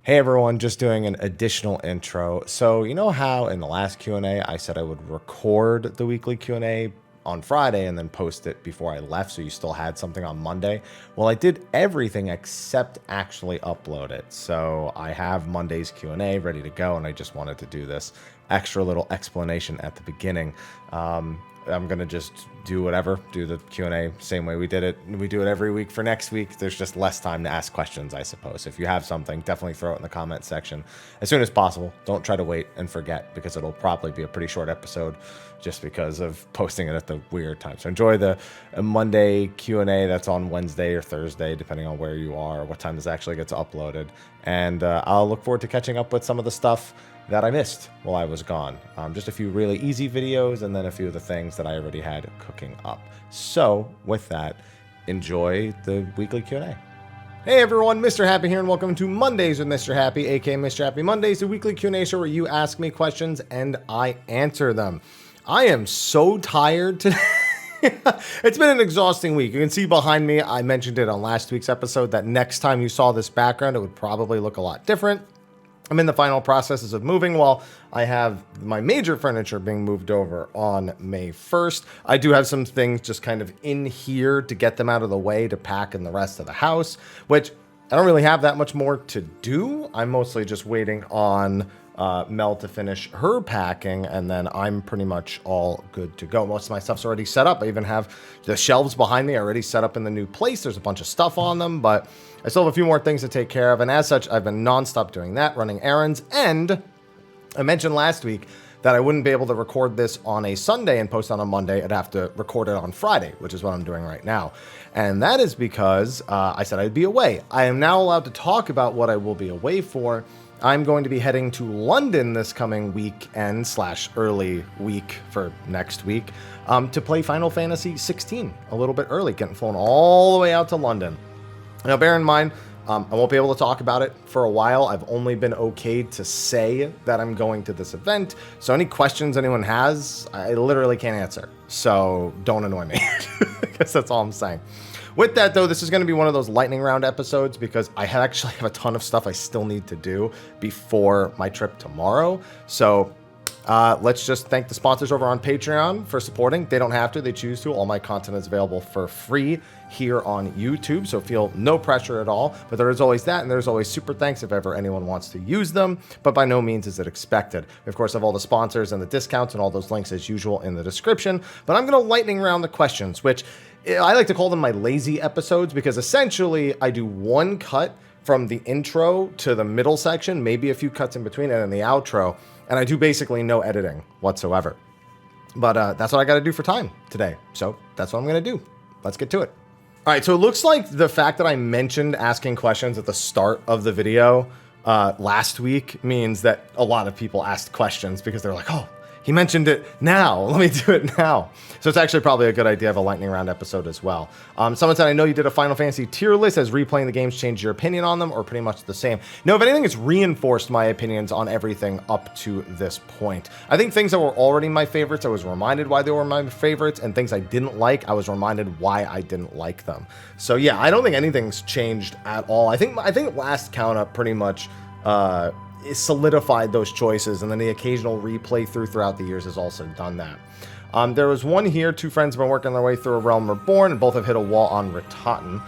Hey everyone, just doing an additional intro. So you know how in the last Q&A I said I would record the weekly Q&A on Friday and then post it before I left so you still had something on Monday? Well, I did everything except actually upload it. So I have Monday's Q&A ready to go, and I just wanted to do this extra little explanation at the beginning. I'm going to just do whatever, do the Q&A same way we did it. We do it every week for next week. There's just less time to ask questions, I suppose. If you have something, definitely throw it in the comment section as soon as possible. Don't try to wait and forget, because it'll probably be a pretty short episode just because of posting it at the weird time. So enjoy the Monday Q&A that's on Wednesday or Thursday, depending on where you are, what time this actually gets uploaded. And I'll look forward to catching up with some of the stuff that I missed while I was gone. Just a few really easy videos and then a few of the things that I already had cooking up. So with that, enjoy the weekly Q&A. Hey everyone, Mr. Happy here, and welcome to Mondays with Mr. Happy, aka Mr. Happy Mondays, the weekly Q&A show where you ask me questions and I answer them. I am so tired today. It's been an exhausting week. You can see behind me, I mentioned it on last week's episode, that next time you saw this background, it would probably look a lot different. I'm in the final processes of moving while I have my major furniture being moved over on May 1st. I do have some things just kind of in here to get them out of the way to pack in the rest of the house, which I don't really have that much more to do. I'm mostly just waiting on Mel to finish her packing, and then I'm pretty much all good to go. Most of my stuff's already set up. I even have the shelves behind me already set up in the new place. There's a bunch of stuff on them, but I still have a few more things to take care of, and as such, I've been nonstop doing that, running errands, and I mentioned last week that I wouldn't be able to record this on a Sunday and post on a Monday. I'd have to record it on Friday, which is what I'm doing right now. And that is because I said I'd be away. I am now allowed to talk about what I will be away for. I'm going to be heading to London this coming weekend / early week for next week to play Final Fantasy 16 a little bit early, getting flown all the way out to London. Now, bear in mind, I won't be able to talk about it for a while. I've only been okayed to say that I'm going to this event. So any questions anyone has, I literally can't answer. So don't annoy me. I guess that's all I'm saying. With that, though, this is going to be one of those lightning round episodes because I actually have a ton of stuff I still need to do before my trip tomorrow. So let's just thank the sponsors over on Patreon for supporting. They don't have to, they choose to. All my content is available for free here on YouTube, so feel no pressure at all. But there is always that, and there's always super thanks if ever anyone wants to use them, but by no means is it expected. We, of course, have all the sponsors and the discounts and all those links as usual in the description, but I'm going to lightning round the questions, which I like to call them my lazy episodes, because essentially I do one cut from the intro to the middle section, maybe a few cuts in between, and then the outro, and I do basically no editing whatsoever. But that's what I got to do for time today, so that's what I'm going to do. Let's get to it. All right, so it looks like the fact that I mentioned asking questions at the start of the video last week means that a lot of people asked questions because they're like, oh, he mentioned it now. Let me do it now. So it's actually probably a good idea to have a lightning round episode as well. Someone said, I know you did a Final Fantasy tier list. Has replaying the games changed your opinion on them, or pretty much the same? No, if anything, it's reinforced my opinions on everything up to this point. I think things that were already my favorites, I was reminded why they were my favorites, and things I didn't like, I was reminded why I didn't like them. So yeah, I don't think anything's changed at all. I think last count up pretty much solidified those choices, and then the occasional replay throughout the years has also done that. There was one here, two friends have been working their way through a Realm Reborn, and both have hit a wall on Rataten.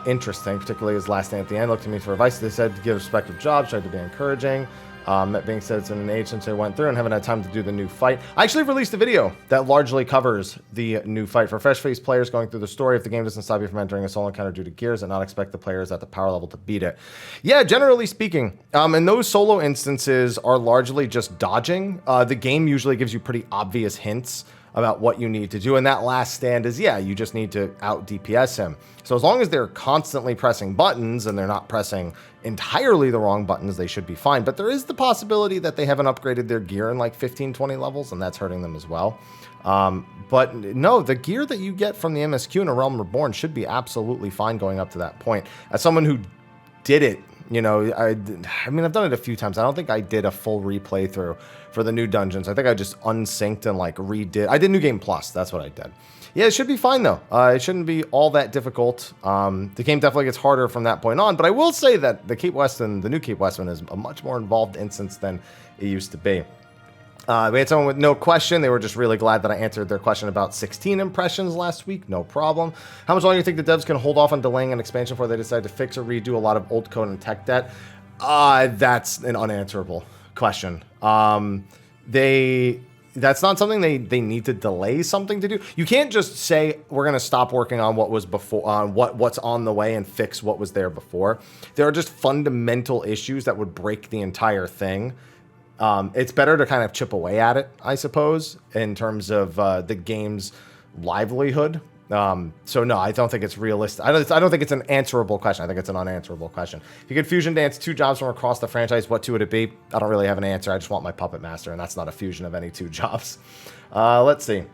Interesting, particularly his last name at the end. Looked to me for advice. They said to give respective jobs, tried to be encouraging. That being said, it's been an age since I went through and haven't had time to do the new fight. I actually released a video that largely covers the new fight for fresh-faced players going through the story. If the game doesn't stop you from entering a solo encounter due to gears, and not expect the players at the power level to beat it. Yeah, generally speaking, and those solo instances are largely just dodging. The game usually gives you pretty obvious hints about what you need to do, and that last stand is, yeah, you just need to out DPS him. So as long as they're constantly pressing buttons and they're not pressing entirely the wrong buttons, they should be fine. But there is the possibility that they haven't upgraded their gear in like 15, 20 levels, and that's hurting them as well. But no, the gear that you get from the MSQ in a Realm Reborn should be absolutely fine going up to that point. As someone who did it You know, I mean, I've done it a few times. I don't think I did a full replay through for the new dungeons. I think I just unsynced and like redid. I did New Game Plus. That's what I did. Yeah, it should be fine though. It shouldn't be all that difficult. The game definitely gets harder from that point on. But I will say that the Cape Weston, the new Cape Weston, is a much more involved instance than it used to be. We had someone with no question. They were just really glad that I answered their question about 16 impressions last week. No problem. How much longer do you think the devs can hold off on delaying an expansion before they decide to fix or redo a lot of old code and tech debt? That's an unanswerable question. That's not something they need to delay something to do. You can't just say we're going to stop working on what was before, on what's on the way, and fix what was there before. There are just fundamental issues that would break the entire thing. It's better to kind of chip away at it, I suppose, in terms of the game's livelihood. So no, I don't think it's realistic. I don't think it's an answerable question. I think it's an unanswerable question. If you could fusion dance 2 jobs from across the franchise, what 2 would it be? I don't really have an answer. I just want my puppet master, and that's not a fusion of any 2 jobs. Let's see.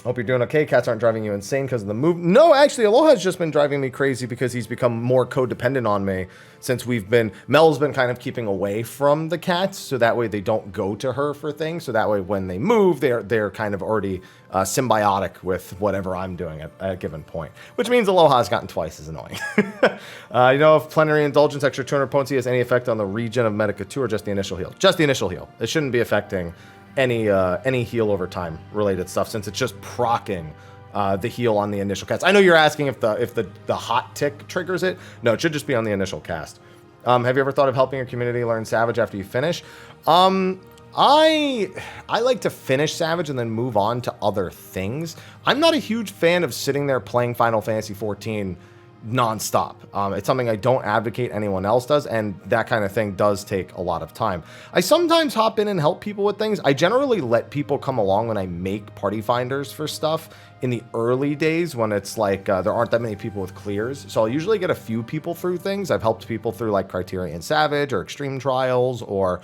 Hope you're doing okay. Cats aren't driving you insane because of the move. No, actually, Aloha's just been driving me crazy because he's become more codependent on me since Mel's been kind of keeping away from the cats, so that way they don't go to her for things. So that way when they move, they're kind of already symbiotic with whatever I'm doing at a given point, which means Aloha's gotten twice as annoying. You know, if plenary indulgence extra 200 Poyntie has any effect on the regen of Medica 2 or just the initial heal? Just the initial heal. It shouldn't be affecting any heal over time related stuff, since it's just proccing the heal on the initial cast. I know you're asking if the hot tick triggers it. No, it should just be on the initial cast. Have you ever thought of helping your community learn Savage after you finish? I like to finish Savage and then move on to other things. I'm not a huge fan of sitting there playing Final Fantasy XIV nonstop. It's something I don't advocate anyone else does, and that kind of thing does take a lot of time. I sometimes hop in and help people with things. I generally let people come along when I make party finders for stuff in the early days when it's like there aren't that many people with clears. So I'll usually get a few people through things. I've helped people through like Criterion Savage or Extreme Trials, or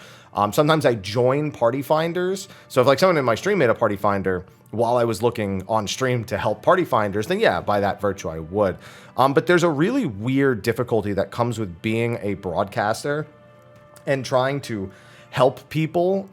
sometimes I join party finders. So if like someone in my stream made a party finder while I was looking on stream to help party finders, then yeah, by that virtue I would. But there's a really weird difficulty that comes with being a broadcaster and trying to help people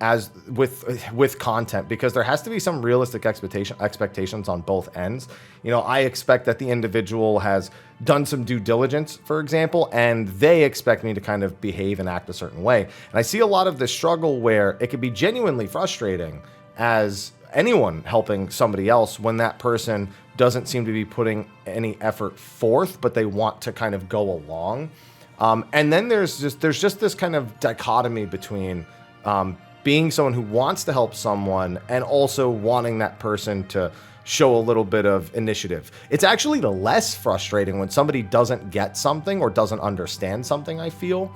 as with content, because there has to be some realistic expectations on both ends. You know, I expect that the individual has done some due diligence, for example, and they expect me to kind of behave and act a certain way. And I see a lot of this struggle where it could be genuinely frustrating as anyone helping somebody else when that person doesn't seem to be putting any effort forth, but they want to kind of go along. And then there's just this kind of dichotomy between being someone who wants to help someone and also wanting that person to show a little bit of initiative. It's actually less frustrating when somebody doesn't get something or doesn't understand something, I feel,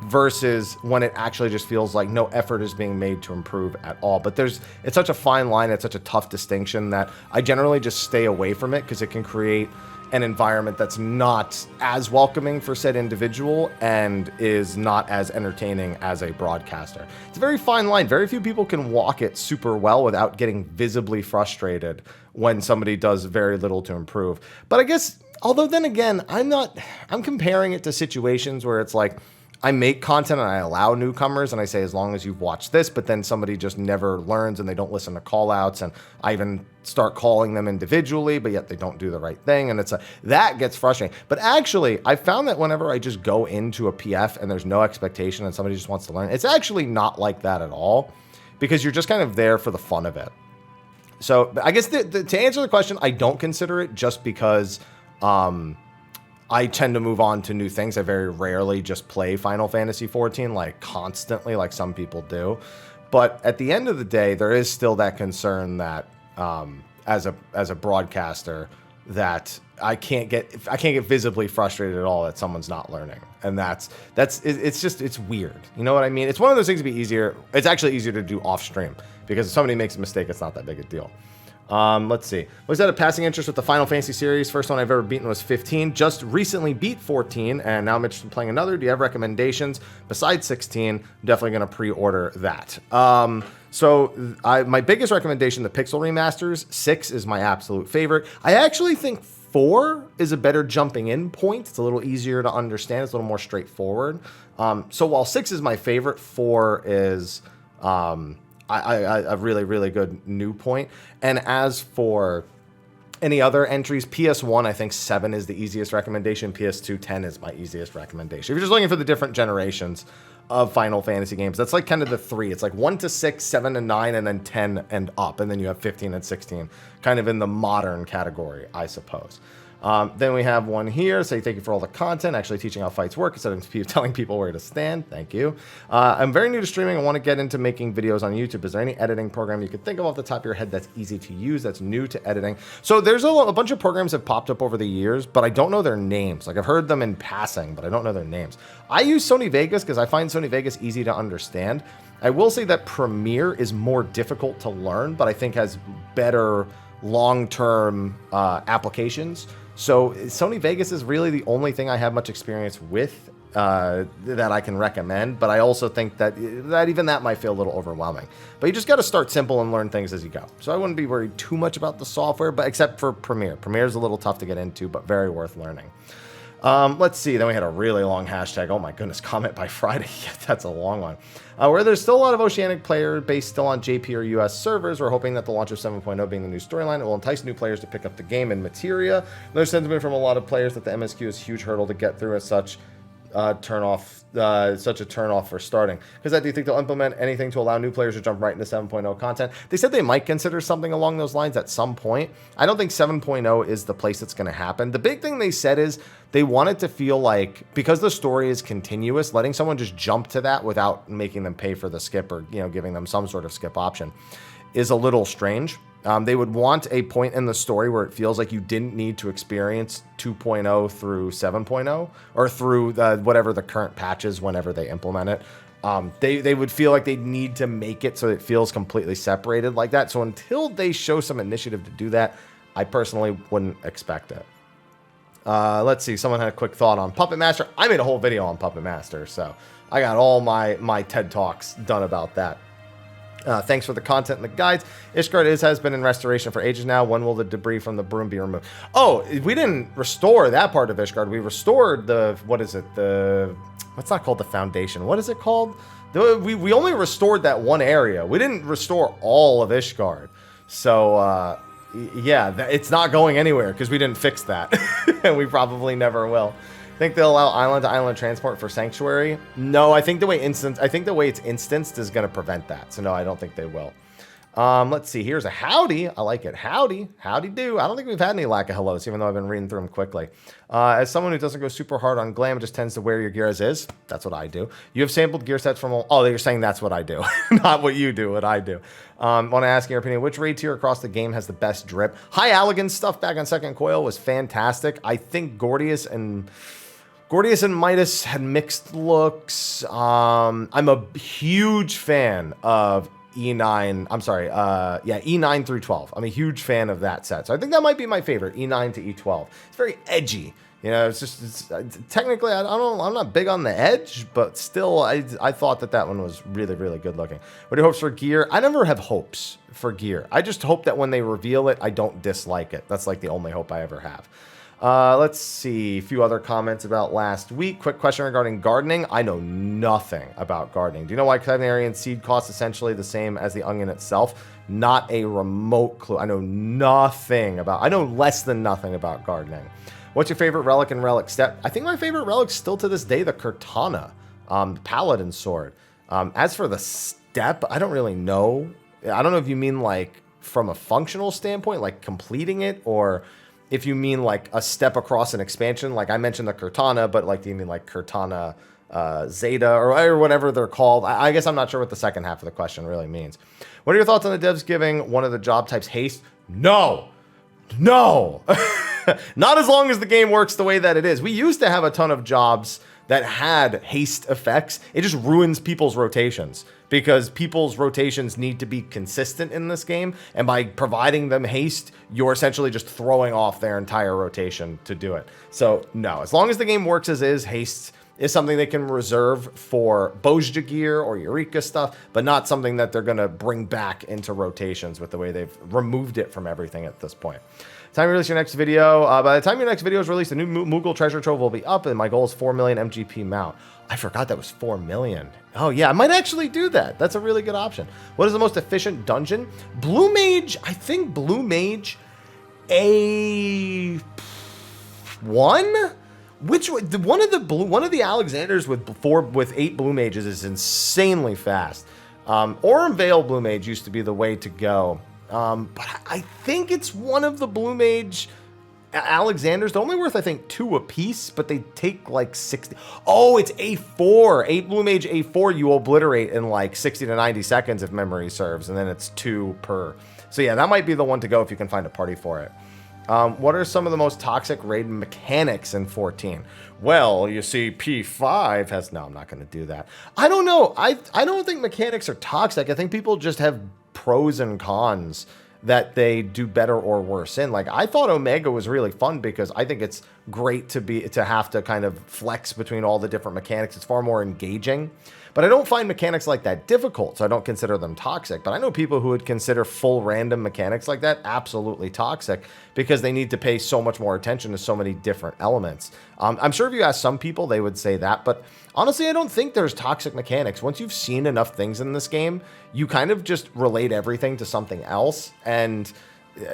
versus when it actually just feels like no effort is being made to improve at all. But it's such a fine line, it's such a tough distinction that I generally just stay away from it, because it can create an environment that's not as welcoming for said individual and is not as entertaining as a broadcaster. It's a very fine line. Very few people can walk it super well without getting visibly frustrated when somebody does very little to improve. But I guess, although then again, I'm comparing it to situations where it's like, I make content and I allow newcomers and I say, as long as you've watched this, but then somebody just never learns and they don't listen to call outs, and I even start calling them individually, but yet they don't do the right thing. And that gets frustrating. But actually, I found that whenever I just go into a PF and there's no expectation and somebody just wants to learn, it's actually not like that at all, because you're just kind of there for the fun of it. So I guess to answer the question, I don't consider it, just because I tend to move on to new things. I very rarely just play Final Fantasy XIV like constantly, like some people do. But at the end of the day, there is still that concern that as a broadcaster, that I can't get visibly frustrated at all that someone's not learning, and it's weird. You know what I mean? It's one of those things to be easier. It's actually easier to do off stream, because if somebody makes a mistake, it's not that big a deal. Let's see. Was that a passing interest with the Final Fantasy series? First one I've ever beaten was 15. Just recently beat 14, and now I'm interested in playing another. Do you have recommendations besides 16? I'm definitely going to pre-order that. My biggest recommendation, the Pixel remasters. 6 is my absolute favorite. I actually think 4 is a better jumping in point. It's a little easier to understand. It's a little more straightforward. So while 6 is my favorite, 4 is a really, really good new point. And as for any other entries, PS1, I think 7 is the easiest recommendation. PS2, 10 is my easiest recommendation. If you're just looking for the different generations of Final Fantasy games, that's like kind of the 3. It's like 1 to 6, 7 to 9, and then 10 and up. And then you have 15 and 16, kind of in the modern category, I suppose. Then we have one here. Say thank you for all the content, actually teaching how fights work instead of telling people where to stand. Thank you. I'm very new to streaming. I want to get into making videos on YouTube. Is there any editing program you could think of off the top of your head that's easy to use, that's new to editing? So there's a bunch of programs that popped up over the years, but I don't know their names. Like I've heard them in passing, but I don't know their names. I use Sony Vegas because I find Sony Vegas easy to understand. I will say that Premiere is more difficult to learn, but I think has better long-term applications. So Sony Vegas is really the only thing I have much experience with that I can recommend. But I also think that even that might feel a little overwhelming. But you just got to start simple and learn things as you go. So I wouldn't be worried too much about the software, but except for Premiere. Premiere is a little tough to get into, but very worth learning. Let's see. Then we had a really long hashtag. Oh my goodness, comment by Friday. Yeah, that's a long one. Where there's still a lot of Oceanic player base still on JP or US servers. We're hoping that the launch of 7.0 being the new storyline, it will entice new players to pick up the game in materia. There's sentiment from a lot of players that the MSQ is a huge hurdle to get through as such. Such a turnoff for starting. Because do you think they'll implement anything to allow new players to jump right into 7.0 content? They said they might consider something along those lines at some point. I don't think 7.0 is the place that's going to happen. The big thing they said is they want it to feel like, because the story is continuous, letting someone just jump to that without making them pay for the skip or giving them some sort of skip option is a little strange. They would want a point in the story where it feels like you didn't need to experience 2.0 through 7.0 or through whatever the current patch is whenever they implement it. They would feel like they need to make it so it feels completely separated like that. So until they show some initiative to do that, I personally wouldn't expect it. Let's see. Someone had a quick thought on Puppet Master. I made a whole video on Puppet Master, so I got all my TED Talks done about that. Thanks for the content and the guides. Ishgard has been in restoration for ages now. When will the debris from the broom be removed? Oh, we didn't restore that part of Ishgard. We restored what's not called the foundation. What is it called? We only restored that one area. We didn't restore all of Ishgard. So, yeah, it's not going anywhere because we didn't fix that. And we probably never will. Think they'll allow island-to-island transport for Sanctuary? No, I think the way it's instanced is going to prevent that. So no, I don't think they will. Let's see. Here's a howdy. I like it. Howdy. Howdy do. I don't think we've had any lack of hellos, even though I've been reading through them quickly. As someone who doesn't go super hard on glam, just tends to wear your gear as is. That's what I do. You have sampled gear sets from all... Oh, you're saying that's what I do. Not what you do, what I do. Want to ask your opinion. Which raid tier across the game has the best drip? High Allegan stuff back on Second Coil was fantastic. I think Gordius and Midas had mixed looks. I'm a huge fan of E9. I'm sorry. E9 through 12. I'm a huge fan of that set. So I think that might be my favorite, E9 to E12. It's very edgy. It's technically, I'm not big on the edge, but still, I thought that one was really, really good looking. What are your hopes for gear? I never have hopes for gear. I just hope that when they reveal it, I don't dislike it. That's like the only hope I ever have. Let's see. A few other comments about last week. Quick question regarding gardening. I know nothing about gardening. Do you know why Canarian seed costs essentially the same as the onion itself? Not a remote clue. I know less than nothing about gardening. What's your favorite relic and relic step? I think my favorite relic still to this day, the Kurtana, Paladin sword. As for the step, I don't really know. I don't know if you mean like from a functional standpoint, like completing it, or if you mean like a step across an expansion. Like I mentioned the Kurtana, but like do you mean like Kurtana Zeta or whatever they're called? I guess I'm not sure what the second half of the question really means. What are your thoughts on the devs giving one of the job types haste? No. Not as long as the game works the way that it is. We used to have a ton of jobs that had haste effects. It just ruins people's rotations because people's rotations need to be consistent in this game. And by providing them haste, you're essentially just throwing off their entire rotation to do it. So no, as long as the game works as is, haste is something they can reserve for Bozja gear or Eureka stuff, but not something that they're going to bring back into rotations with the way they've removed it from everything at this point. Time you release your next video. By the time your next video is released, the new Moogle treasure trove will be up, and my goal is 4 million MGP mount. I forgot that was 4 million. Oh yeah, I might actually do that. That's a really good option. What is the most efficient dungeon? Blue Mage, I think Blue Mage A1? Which one of the Alexanders with 8 Blue Mages is insanely fast. Aurum Vale Blue Mage used to be the way to go. But I think it's one of the Blue Mage Alexanders. They're only worth, I think, 2 apiece, but they take like 60. Oh, it's A4. 8 Blue Mage A4 you obliterate in like 60 to 90 seconds if memory serves, and then it's 2 per. So yeah, that might be the one to go if you can find a party for it. What are some of the most toxic raid mechanics in 14? Well, you see, P5 has... No, I'm not going to do that. I don't know. I don't think mechanics are toxic. I think people just have pros and cons that they do better or worse in. Like, I thought Omega was really fun because I think it's great to have to kind of flex between all the different mechanics. It's far more engaging. But I don't find mechanics like that difficult, so I don't consider them toxic. But I know people who would consider full random mechanics like that absolutely toxic because they need to pay so much more attention to so many different elements. I'm sure if you ask some people, they would say that. But honestly, I don't think there's toxic mechanics. Once you've seen enough things in this game, you kind of just relate everything to something else. And,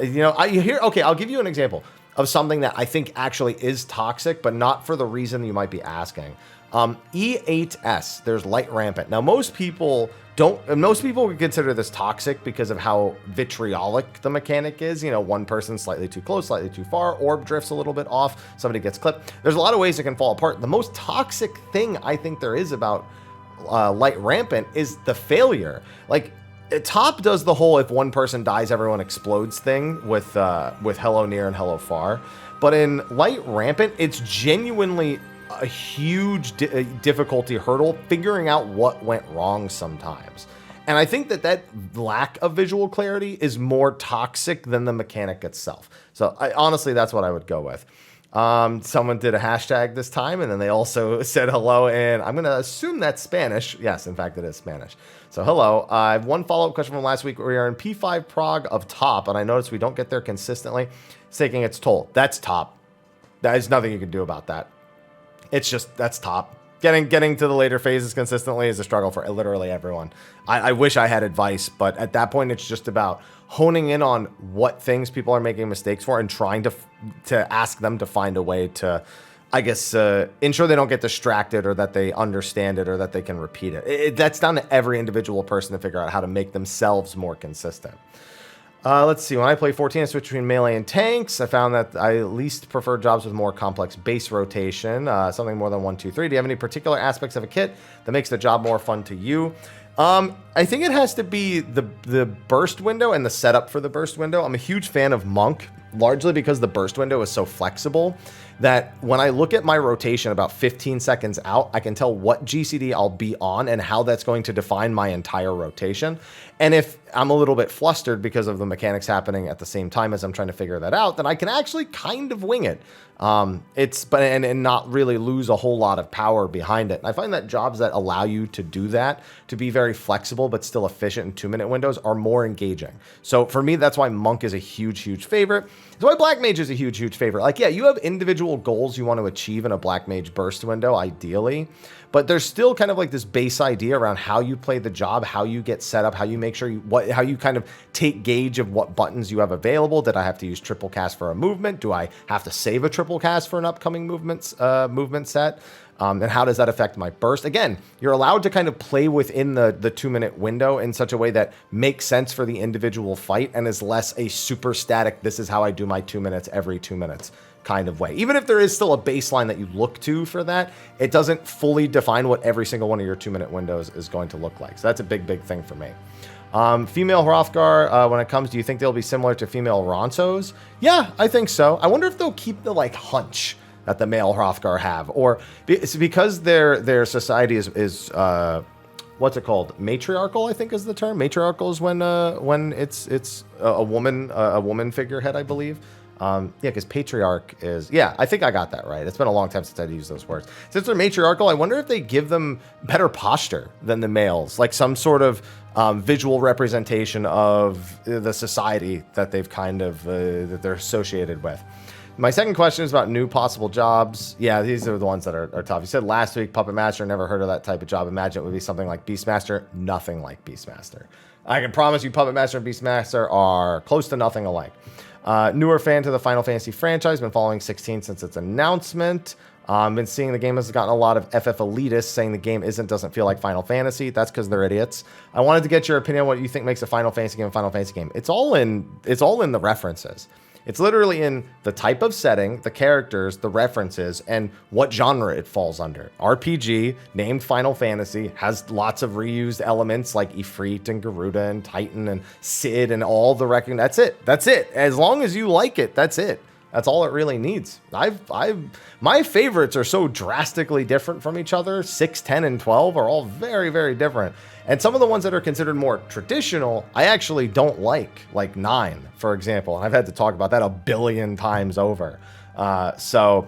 you know, okay, I'll give you an example of something that I think actually is toxic, but not for the reason you might be asking. E8S, there's Light Rampant. Now, most people would consider this toxic because of how vitriolic the mechanic is. You know, one person slightly too close, slightly too far, orb drifts a little bit off, somebody gets clipped. There's a lot of ways it can fall apart. The most toxic thing I think there is about Light Rampant is the failure. Like, Top does the whole if one person dies, everyone explodes thing with Hello Near and Hello Far. But in Light Rampant, it's genuinely a huge difficulty hurdle figuring out what went wrong sometimes. And I think that lack of visual clarity is more toxic than the mechanic itself. So honestly, that's what I would go with. Someone did a hashtag this time, and then they also said hello, and I'm going to assume that's Spanish. Yes, in fact, it is Spanish. So hello. I have one follow-up question from last week. We are in P5 Prague of Top, and I noticed we don't get there consistently. It's taking its toll. That's Top. There's nothing you can do about that. It's just, that's Top. Getting to the later phases consistently is a struggle for literally everyone. I wish I had advice, but at that point, it's just about honing in on what things people are making mistakes for and trying to ask them to find a way to, I guess, ensure they don't get distracted or that they understand it or that they can repeat it. That's down to every individual person to figure out how to make themselves more consistent. Let's see. When I play 14, I switch between melee and tanks. I found that I least prefer jobs with more complex base rotation, something more than 1, 2, 3. Do you have any particular aspects of a kit that makes the job more fun to you? I think it has to be the burst window and the setup for the burst window. I'm a huge fan of Monk, largely because the burst window is so flexible that when I look at my rotation about 15 seconds out, I can tell what GCD I'll be on and how that's going to define my entire rotation. And if I'm a little bit flustered because of the mechanics happening at the same time as I'm trying to figure that out, then I can actually kind of wing it. And not really lose a whole lot of power behind it. And I find that jobs that allow you to do that, to be very flexible but still efficient in 2-minute windows, are more engaging. So for me, that's why Monk is a huge, huge favorite. That's why Black Mage is a huge, huge favorite. Like, yeah, you have individual goals you want to achieve in a Black Mage burst window, ideally. But there's still kind of like this base idea around how you play the job, how you get set up, how you make sure how you kind of take gauge of what buttons you have available. Did I have to use triple cast for a movement? Do I have to save a triple cast for an upcoming movement set? And how does that affect my burst? Again, you're allowed to kind of play within the 2-minute window in such a way that makes sense for the individual fight and is less a super static, this is how I do my 2 minutes every 2 minutes kind of way. Even if there is still a baseline that you look to for that, it doesn't fully define what every single one of your 2-minute windows is going to look like. So that's a big, big thing for me. Female Hrothgar, when it comes, do you think they'll be similar to female Ronsos? Yeah, I think so. I wonder if they'll keep the like hunch that the male Hrothgar have, or it's because their society is what's it called? Matriarchal, I think is the term. Matriarchal is when it's a woman figurehead, I believe. Yeah, because patriarch is... Yeah, I think I got that right. It's been a long time since I'd used those words. Since they're matriarchal, I wonder if they give them better posture than the males, like some sort of visual representation of the society that they've kind of... that they're associated with. My second question is about new possible jobs. Yeah, these are the ones that are tough. You said last week, Puppet Master, never heard of that type of job. Imagine it would be something like Beastmaster. Nothing like Beastmaster. I can promise you Puppet Master and Beastmaster are close to nothing alike. Newer fan to the Final Fantasy franchise. Been following 16 since its announcement. Been seeing the game has gotten a lot of FF elitists saying the game doesn't feel like Final Fantasy. That's because they're idiots. I wanted to get your opinion on what you think makes a Final Fantasy game a Final Fantasy game. It's all in the references. It's literally in the type of setting, the characters, the references, and what genre it falls under. RPG, named Final Fantasy, has lots of reused elements like Ifrit and Garuda and Titan and Cid and all the wrecking. That's it. That's it. As long as you like it, that's it. That's all it really needs. My favorites are so drastically different from each other. 6, 10, and 12 are all very, very different. And some of the ones that are considered more traditional, I actually don't like 9, for example. And I've had to talk about that a billion times over. So,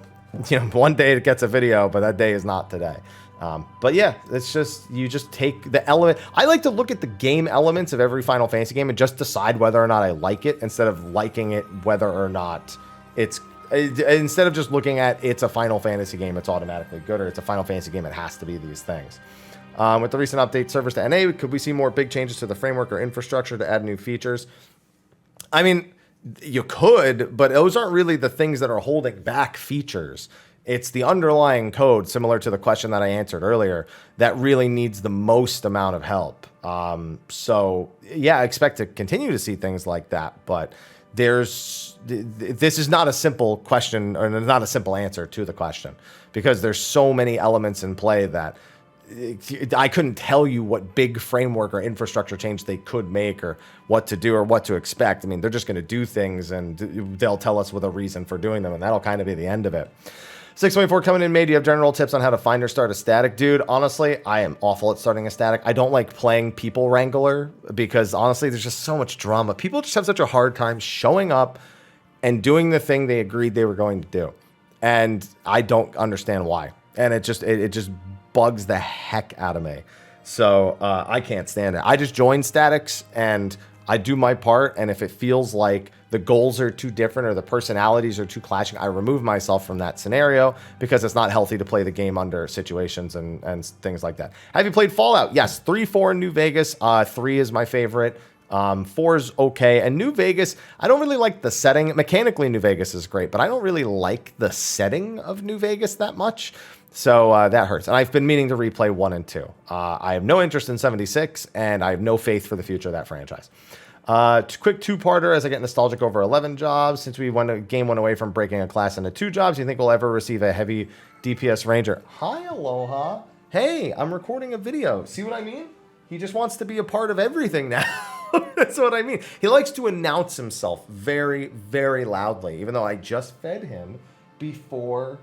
one day it gets a video, but that day is not today. But yeah, it's just, you just take the element. I like to look at the game elements of every Final Fantasy game and just decide whether or not I like it instead of liking it whether or not instead of just looking at it's a Final Fantasy game, it's automatically good, or it's a Final Fantasy game, it has to be these things. With the recent update servers to NA, could we see more big changes to the framework or infrastructure to add new features? I mean, you could, but those aren't really the things that are holding back features. It's the underlying code, similar to the question that I answered earlier, that really needs the most amount of help. So yeah, I expect to continue to see things like that, but this is not a simple question, or not a simple answer to the question, because there's so many elements in play that I couldn't tell you what big framework or infrastructure change they could make, or what to do, or what to expect. I mean, they're just going to do things and they'll tell us with a reason for doing them, and that'll kind of be the end of it. 624 coming in, May. Do you have general tips on how to find or start a static? Dude, honestly, I am awful at starting a static. I don't like playing People Wrangler because honestly, there's just so much drama. People just have such a hard time showing up and doing the thing they agreed they were going to do. And I don't understand why. And it just bugs the heck out of me. So I can't stand it. I just join statics and I do my part. And if it feels like the goals are too different or the personalities are too clashing, I remove myself from that scenario because it's not healthy to play the game under situations and things like that. Have you played Fallout? Yes. 3, 4 in New Vegas. 3 is my favorite. 4 is okay. And New Vegas, I don't really like the setting. Mechanically, New Vegas is great, but I don't really like the setting of New Vegas that much. So that hurts. And I've been meaning to replay 1 and 2. I have no interest in 76, and I have no faith for the future of that franchise. Quick two-parter as I get nostalgic over 11 jobs. Since game went away from breaking a class into 2 jobs, do you think we'll ever receive a heavy DPS ranger? Hi, Aloha. Hey, I'm recording a video. See what I mean? He just wants to be a part of everything now. That's what I mean. He likes to announce himself very, very loudly, even though I just fed him before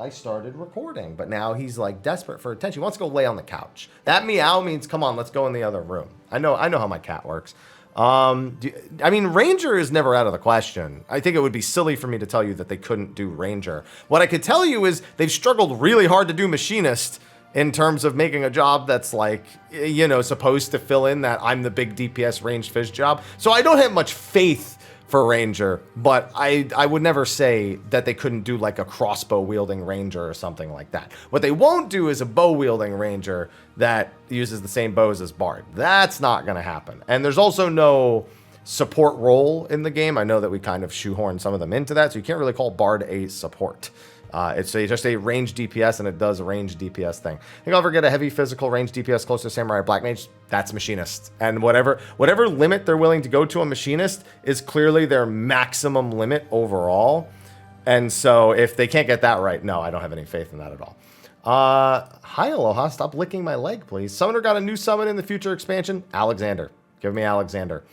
I started recording. But now he's like desperate for attention. He wants to go lay on the couch. That meow means, come on, let's go in the other room. I know how my cat works. I mean, Ranger is never out of the question. I think it would be silly for me to tell you that they couldn't do Ranger. What I could tell you is they've struggled really hard to do Machinist in terms of making a job that's like, supposed to fill in that I'm the big DPS ranged fish job. So I don't have much faith for Ranger, but I would never say that they couldn't do like a crossbow wielding Ranger or something like that. What they won't do is a bow wielding Ranger that uses the same bows as Bard. That's not going to happen. And there's also no support role in the game. I know that we kind of shoehorn some of them into that, so you can't really call Bard a support. It's just a range DPS, and it does a range DPS thing. I think I'll ever get a heavy physical range DPS close to Samurai Black Mage. That's Machinist. And whatever limit they're willing to go to a Machinist is clearly their maximum limit overall. And so if they can't get that right, no, I don't have any faith in that at all. Hi, Aloha. Stop licking my leg, please. Summoner got a new summon in the future expansion. Alexander. Give me Alexander.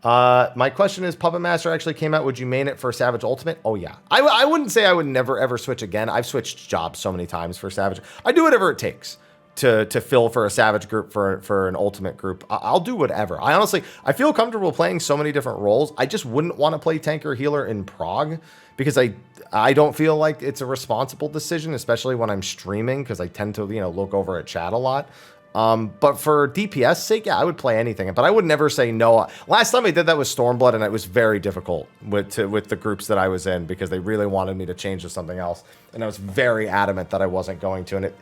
My question is, Puppet Master actually came out. Would you main it for Savage Ultimate? Oh, yeah. I wouldn't say I would never, ever switch again. I've switched jobs so many times for Savage. I do whatever it takes. to fill for a savage group for an ultimate group, I'll do whatever. I feel comfortable playing so many different roles. I just wouldn't want to play tank or healer in prog because I don't feel like it's a responsible decision, especially when I'm streaming, because I tend to look over at chat a lot. But for DPS sake, yeah, I would play anything, but I would never say no. Last time I did that was Stormblood, and it was very difficult with the groups that I was in because they really wanted me to change to something else, and I was very adamant that I wasn't going to, and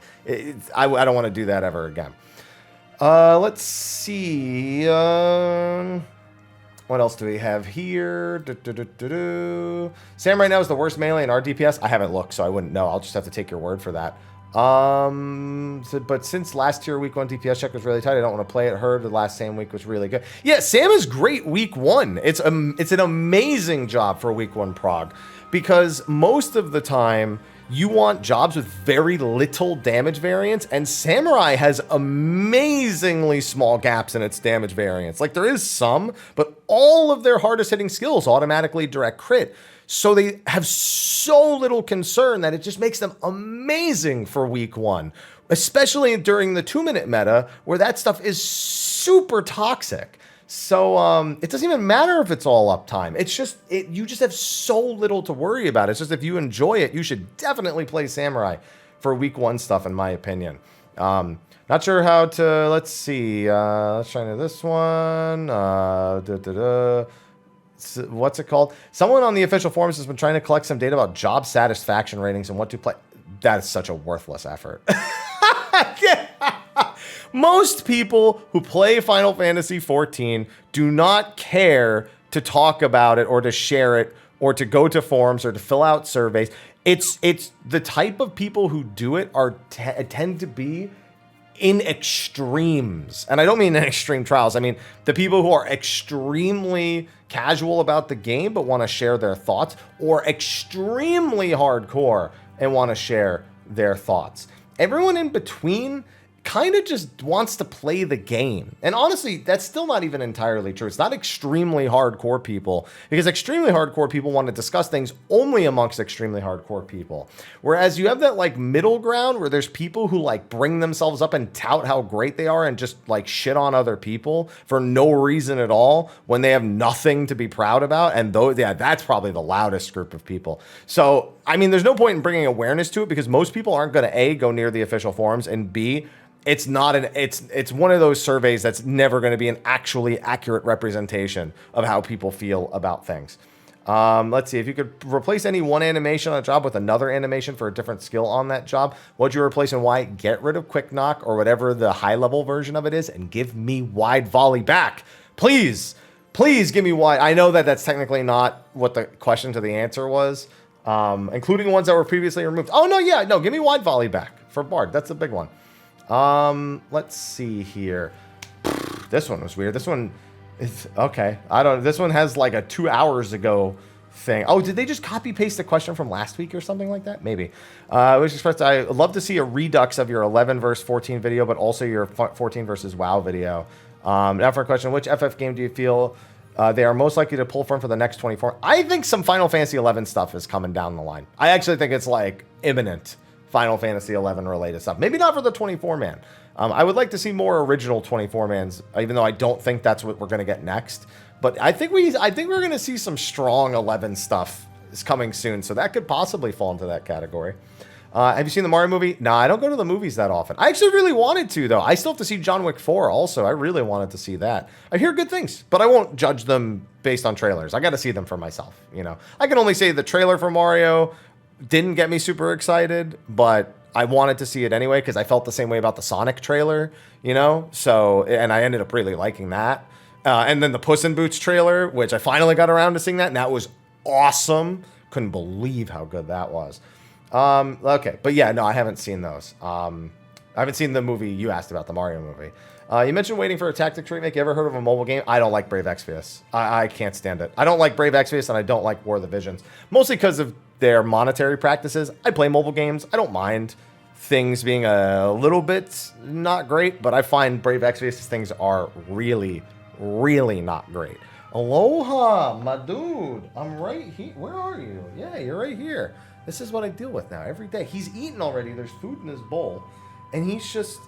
I don't want to do that ever again. Let's see. What else do we have here? Sam right now is the worst melee in our DPS. I haven't looked, so I wouldn't know. I'll just have to take your word for that. But since last year week 1 DPS check was really tight, I don't want to play it. Heard the last Sam week was really good. Yeah, Sam is great week 1. It's an amazing job for week 1 prog, because most of the time you want jobs with very little damage variance, and Samurai has amazingly small gaps in its damage variance. Like, there is some, but all of their hardest hitting skills automatically direct crit. So they have so little concern that it just makes them amazing for week 1, especially during the 2-minute meta where that stuff is super toxic. So it doesn't even matter if it's all uptime. It's just, you just have so little to worry about. It's just, if you enjoy it, you should definitely play Samurai for week 1 stuff, in my opinion. Not sure how to, let's see. Let's try this one. What's it called? Someone on the official forums has been trying to collect some data about job satisfaction ratings and what to play. That is such a worthless effort. Most people who play Final Fantasy XIV do not care to talk about it or to share it or to go to forums or to fill out surveys. It's the type of people who do it tend to be in extremes. And I don't mean in extreme trials. I mean the people who are extremely casual about the game but want to share their thoughts, or extremely hardcore and want to share their thoughts. Everyone in between kind of just wants to play the game. And honestly, that's still not even entirely true. It's not extremely hardcore people, because extremely hardcore people want to discuss things only amongst extremely hardcore people. Whereas you have that like middle ground where there's people who like bring themselves up and tout how great they are and just like shit on other people for no reason at all when they have nothing to be proud about. And that's probably the loudest group of people. So, I mean, there's no point in bringing awareness to it, because most people aren't going to A, go near the official forums, and B, it's one of those surveys that's never going to be an actually accurate representation of how people feel about things. Let's see, if you could replace any one animation on a job with another animation for a different skill on that job, what'd you replace and why? Get rid of Quick Knock or whatever the high level version of it is, and give me Wide Volley back. Please give me wide. I know that that's technically not what the question to the answer was, including ones that were previously removed. Oh, no, give me Wide Volley back for Bard. That's a big one. Let's see here. This one was weird. This one is okay. This one has like a 2 hours ago thing. Oh, did they just copy paste the question from last week or something like that? Maybe. Which expressed, I love to see a redux of your 11 versus 14 video, but also your 14 versus WoW video. Now for a question, which FF game do you feel they are most likely to pull from for the next 24? I think some Final Fantasy 11 stuff is coming down the line. I actually think it's like imminent Final Fantasy 11 related stuff. Maybe not for the 24-man. I would like to see more original 24-mans, even though I don't think that's what we're going to get next. But I think we're going to see some strong 11 stuff is coming soon, so that could possibly fall into that category. Have you seen the Mario movie? Nah, I don't go to the movies that often. I actually really wanted to, though. I still have to see John Wick 4 also. I really wanted to see that. I hear good things, but I won't judge them based on trailers. I got to see them for myself, I can only say the trailer for Mario didn't get me super excited, but I wanted to see it anyway because I felt the same way about the Sonic trailer, So, and I ended up really liking that. And then the Puss in Boots trailer, which I finally got around to seeing that, and that was awesome. Couldn't believe how good that was. Okay, but yeah, no, I haven't seen those. I haven't seen the movie you asked about, the Mario movie. You mentioned waiting for a tactics remake. You ever heard of a mobile game? I don't like Brave Exvius. I can't stand it. I don't like Brave Exvius, and I don't like War of the Visions. Mostly because of their monetary practices. I play mobile games. I don't mind things being a little bit not great, but I find Brave Exvius things are really, really not great. Aloha, my dude. I'm right here. Where are you? Yeah, you're right here. This is what I deal with now every day. He's eaten already. There's food in his bowl. and he just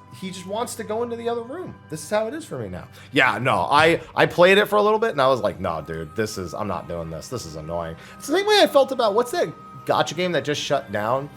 wants to go into the other room. This is how it is for me now. Yeah, no, I played it for a little bit, and I was like, no, dude, I'm not doing this. This is annoying. It's the same way I felt about, what's that gacha game that just shut down?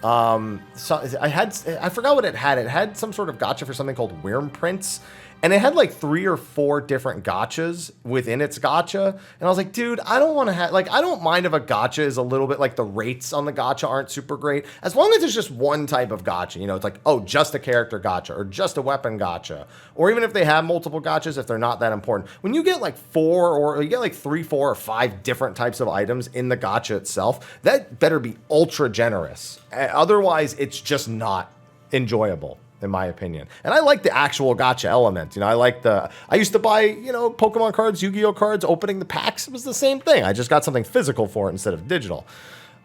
So I forgot what it had. It had some sort of gacha for something called Wyrmprints, and it had like 3 or 4 different gachas within its gacha. And I was like, dude, I don't want to have, like, I don't mind if a gacha is a little bit, like, the rates on the gacha aren't super great. As long as it's just one type of gacha, you know, it's like, oh, just a character gacha or just a weapon gacha. Or even if they have multiple gachas, if they're not that important. When you get like 3, 4, or 5 different types of items in the gacha itself, that better be ultra generous. Otherwise, it's just not enjoyable, in my opinion. And I like the actual gacha element. You know, I used to buy, you know, Pokemon cards, Yu-Gi-Oh cards, opening the packs. It was the same thing. I just got something physical for it instead of digital.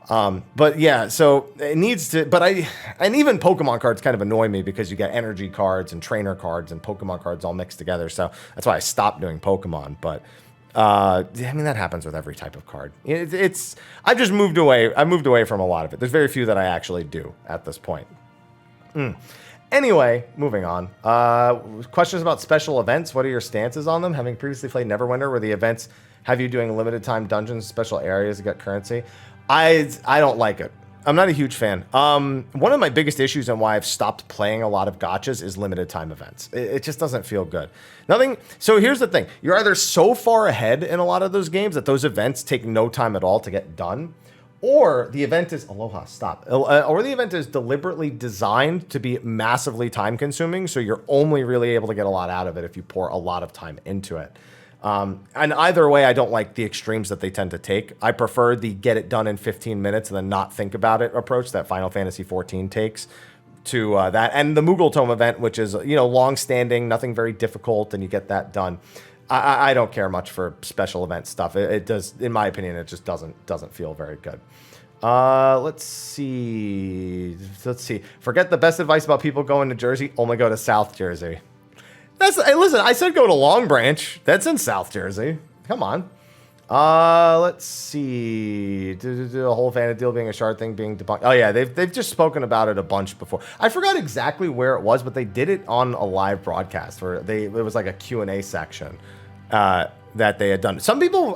But yeah, so it needs to, and even Pokemon cards kind of annoy me because you get energy cards and trainer cards and Pokemon cards all mixed together. So that's why I stopped doing Pokemon. But I mean, that happens with every type of card. I've just moved away. I moved away from a lot of it. There's very few that I actually do at this point. Anyway, moving on. Questions about special events. What are your stances on them? Having previously played Neverwinter, where the events have you doing limited time dungeons, special areas to get currency. I don't like it. I'm not a huge fan. One of my biggest issues and why I've stopped playing a lot of gachas is limited time events. It just doesn't feel good. So here's the thing. You're either so far ahead in a lot of those games that those events take no time at all to get done, or the event is or the event is deliberately designed to be massively time consuming. So you're only really able to get a lot out of it if you pour a lot of time into it. And either way, I don't like the extremes that they tend to take. I prefer the get it done in 15 minutes and then not think about it approach that Final Fantasy XIV takes to that. And the Moogle Tome event, which is, you know, long standing, nothing very difficult, and you get that done. I don't care much for special event stuff. It does, in my opinion, it just doesn't feel very good. Let's see. Forget the best advice about people going to Jersey. Only go to South Jersey. Hey, listen, I said go to Long Branch. That's in South Jersey. Come on. Let's see. The whole Vanadil being a shard thing being debunked. Oh yeah, they've just spoken about it a bunch before. I forgot exactly where it was, but they did it on a live broadcast where it was like a Q&A section that they had done.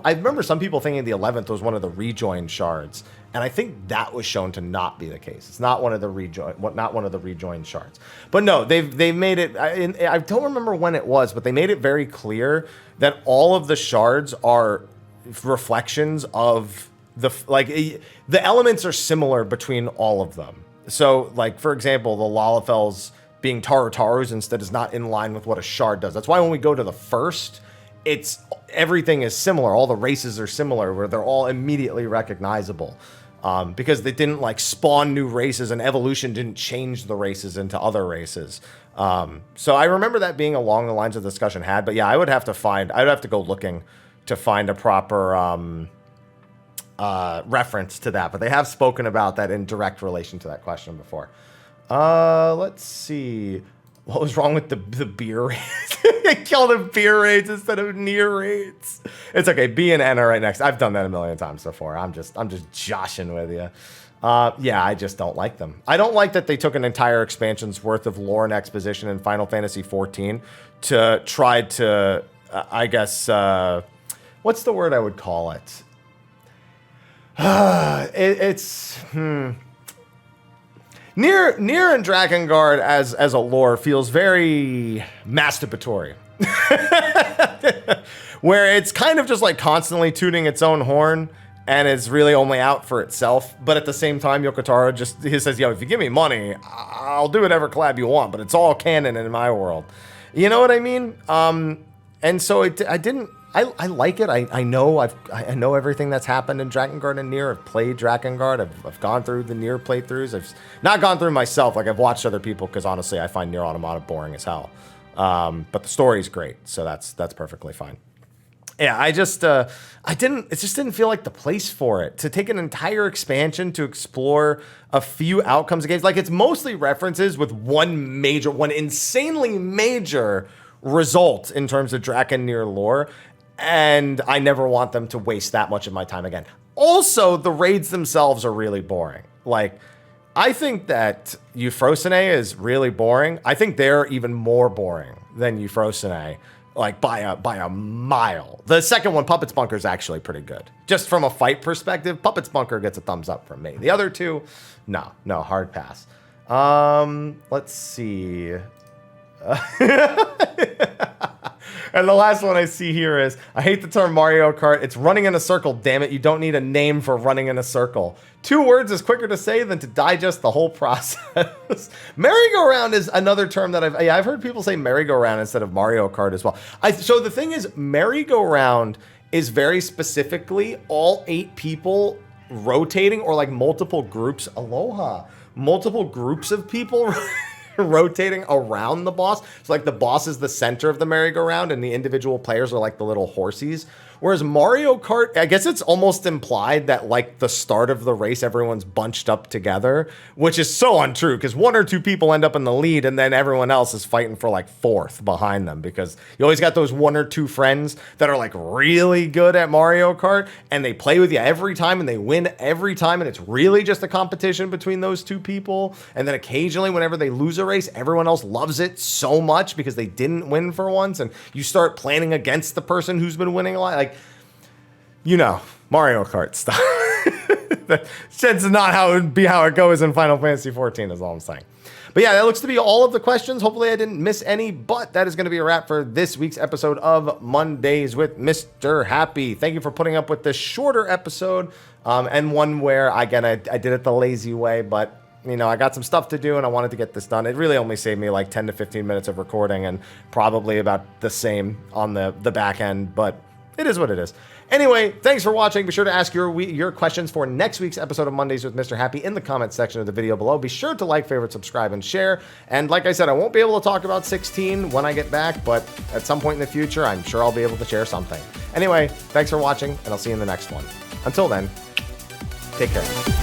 I remember some people thinking the 11th was one of the rejoined shards, and I think that was shown to not be the case. It's not one of the rejoined shards. But no, they've made it. I don't remember when it was, but they made it very clear that all of the shards are reflections of the elements are similar between all of them. So, like, for example, the Lalafels being Tarutarus instead is not in line with what a shard does. That's why when we go to the first, everything is similar. All the races are similar, where they're all immediately recognizable. Because they didn't like spawn new races, and evolution didn't change the races into other races. So I remember that being along the lines of the discussion had. But yeah, I would have to go looking to find a proper reference to that. But they have spoken about that in direct relation to that question before. Let's see. What was wrong with the beer rates? I called them beer rates instead of near rates. It's okay. B and N are right next. I've done that a million times before. I'm just joshing with you. Yeah, I just don't like them. I don't like that they took an entire expansion's worth of lore and exposition in Final Fantasy XIV to try to, I guess, what's the word I would call it? Nier and Drakengard as a lore feels very masturbatory. Where it's kind of just like constantly tooting its own horn and it's really only out for itself. But at the same time, Yokotaro he says, yo, if you give me money, I'll do whatever collab you want, but it's all canon in my world. You know what I mean? And so I like it. I know everything that's happened in Drakengard and Nier. I've played Drakengard. I've gone through the Nier playthroughs. I've not gone through myself. Like, I've watched other people because honestly, I find Nier Automata boring as hell. But the story's great, so that's perfectly fine. Yeah, it just didn't feel like the place for it to take an entire expansion to explore a few outcomes of games. Like, it's mostly references with one insanely major result in terms of Draken Nier lore. And I never want them to waste that much of my time again. Also, the raids themselves are really boring. Like, I think that Euphrosyne is really boring. I think they're even more boring than Euphrosyne, like by a mile. The second one, Puppet's Bunker, is actually pretty good. Just from a fight perspective, Puppet's Bunker gets a thumbs up from me. The other two, no, hard pass. Let's see. And the last one I see here is, I hate the term Mario Kart. It's running in a circle, damn it. You don't need a name for running in a circle. 2 words is quicker to say than to digest the whole process. Merry-go-round is another term that I've heard people say merry-go-round instead of Mario Kart as well. So the thing is, merry-go-round is very specifically all 8 people rotating, or like multiple groups. Aloha. Multiple groups of people rotating around the boss. So like the boss is the center of the merry-go-round and the individual players are like the little horsies. Whereas Mario Kart, I guess it's almost implied that like the start of the race, everyone's bunched up together, which is so untrue because 1 or 2 people end up in the lead and then everyone else is fighting for like 4th behind them, because you always got those 1 or 2 friends that are like really good at Mario Kart and they play with you every time and they win every time, and it's really just a competition between those 2 people. And then occasionally whenever they lose a race, everyone else loves it so much because they didn't win for once, and you start planning against the person who's been winning a lot. Like, you know, Mario Kart stuff. That's not how it goes in Final Fantasy XIV, is all I'm saying. But yeah, that looks to be all of the questions. Hopefully I didn't miss any, but that is going to be a wrap for this week's episode of Mondays with Mr. Happy. Thank you for putting up with this shorter episode, and one where, again, I did it the lazy way, but you know, I got some stuff to do and I wanted to get this done. It really only saved me like 10 to 15 minutes of recording and probably about the same on the back end, but it is what it is. Anyway, thanks for watching. Be sure to ask your questions for next week's episode of Mondays with Mr. Happy in the comments section of the video below. Be sure to like, favorite, subscribe, and share. And like I said, I won't be able to talk about 16 when I get back, but at some point in the future, I'm sure I'll be able to share something. Anyway, thanks for watching, and I'll see you in the next one. Until then, take care.